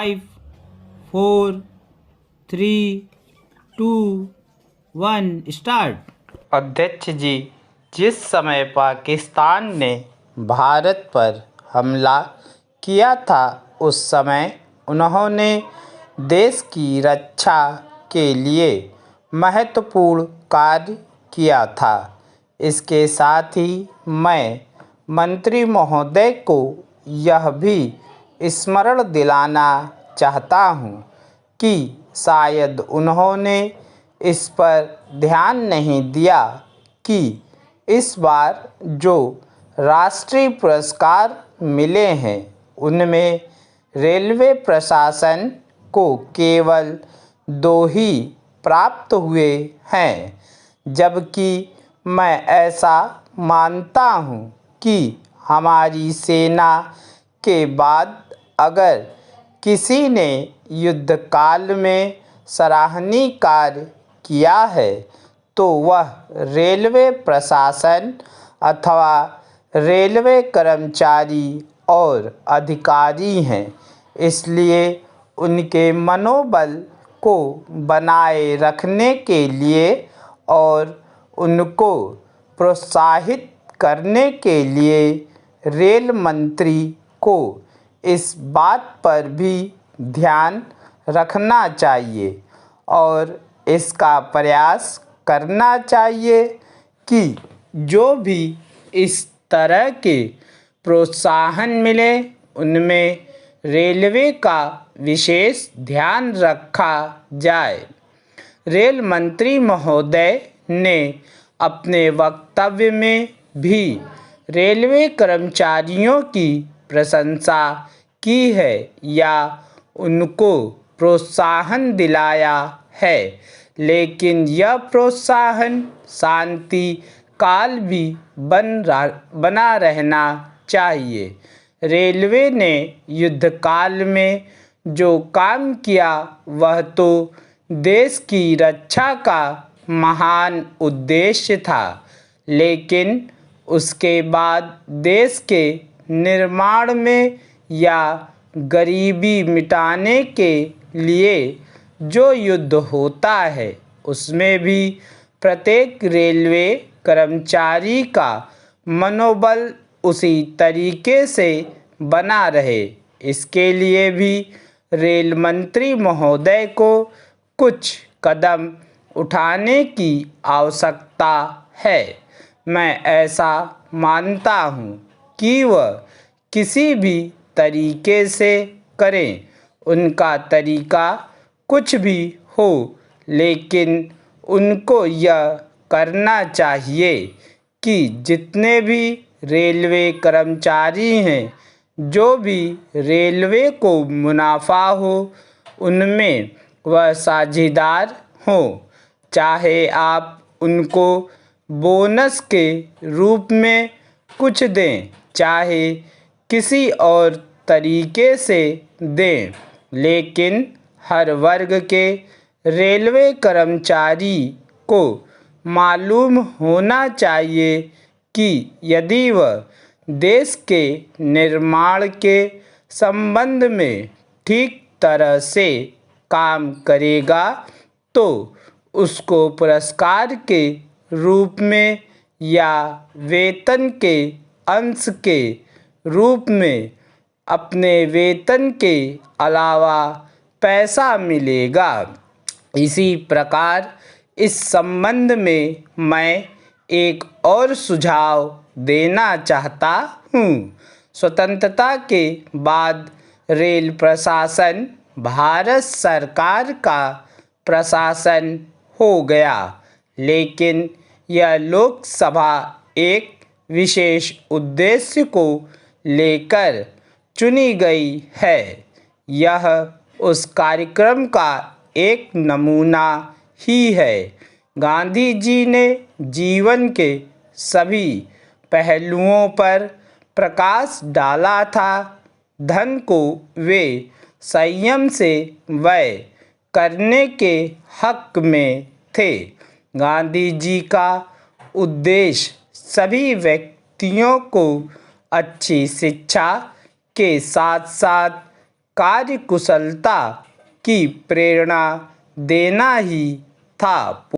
5, 4, 3, 2, 1 start. अध्यक्ष जी, जिस समय पाकिस्तान ने भारत पर हमला किया था उस समय उन्होंने देश की रक्षा के लिए महत्वपूर्ण कार्य किया था। इसके साथ ही मैं मंत्री महोदय को यह भी स्मरण दिलाना चाहता हूँ कि शायद उन्होंने इस पर ध्यान नहीं दिया कि इस बार जो राष्ट्रीय पुरस्कार मिले हैं उनमें रेलवे प्रशासन को केवल 2 ही प्राप्त हुए हैं, जबकि मैं ऐसा मानता हूँ कि हमारी सेना के बाद अगर किसी ने युद्ध काल में सराहनीय कार्य किया है तो वह रेलवे प्रशासन अथवा रेलवे कर्मचारी और अधिकारी हैं। इसलिए उनके मनोबल को बनाए रखने के लिए और उनको प्रोत्साहित करने के लिए रेल मंत्री को इस बात पर भी ध्यान रखना चाहिए और इसका प्रयास करना चाहिए कि जो भी इस तरह के प्रोत्साहन मिले उनमें रेलवे का विशेष ध्यान रखा जाए। रेल मंत्री महोदय ने अपने वक्तव्य में भी रेलवे कर्मचारियों की प्रशंसा की है या उनको प्रोत्साहन दिलाया है, लेकिन यह प्रोत्साहन शांति काल भी बना रहना चाहिए। रेलवे ने युद्ध काल में जो काम किया वह तो देश की रक्षा का महान उद्देश्य था, लेकिन उसके बाद देश के निर्माण में या गरीबी मिटाने के लिए जो युद्ध होता है उसमें भी प्रत्येक रेलवे कर्मचारी का मनोबल उसी तरीके से बना रहे, इसके लिए भी रेल मंत्री महोदय को कुछ कदम उठाने की आवश्यकता है। मैं ऐसा मानता हूँ कि वह किसी भी तरीके से करें, उनका तरीका कुछ भी हो, लेकिन उनको यह करना चाहिए कि जितने भी रेलवे कर्मचारी हैं, जो भी रेलवे को मुनाफा हो उनमें वह साझेदार हों। चाहे आप उनको बोनस के रूप में कुछ दें, चाहे किसी और तरीके से दें, लेकिन हर वर्ग के रेलवे कर्मचारी को मालूम होना चाहिए कि यदि वह देश के निर्माण के संबंध में ठीक तरह से काम करेगा तो उसको पुरस्कार के रूप में या वेतन के अंश के रूप में अपने वेतन के अलावा पैसा मिलेगा। इसी प्रकार इस संबंध में मैं एक और सुझाव देना चाहता हूँ। स्वतंत्रता के बाद रेल प्रशासन भारत सरकार का प्रशासन हो गया, लेकिन यह लोकसभा एक विशेष उद्देश्य को लेकर चुनी गई है। यह उस कार्यक्रम का एक नमूना ही है। गांधी जी ने जीवन के सभी पहलुओं पर प्रकाश डाला था। धन को वे संयम से व्यय करने के हक में थे। गांधी जी का उद्देश्य सभी व्यक्तियों को अच्छी शिक्षा के साथ साथ कार्यकुशलता की प्रेरणा देना ही था।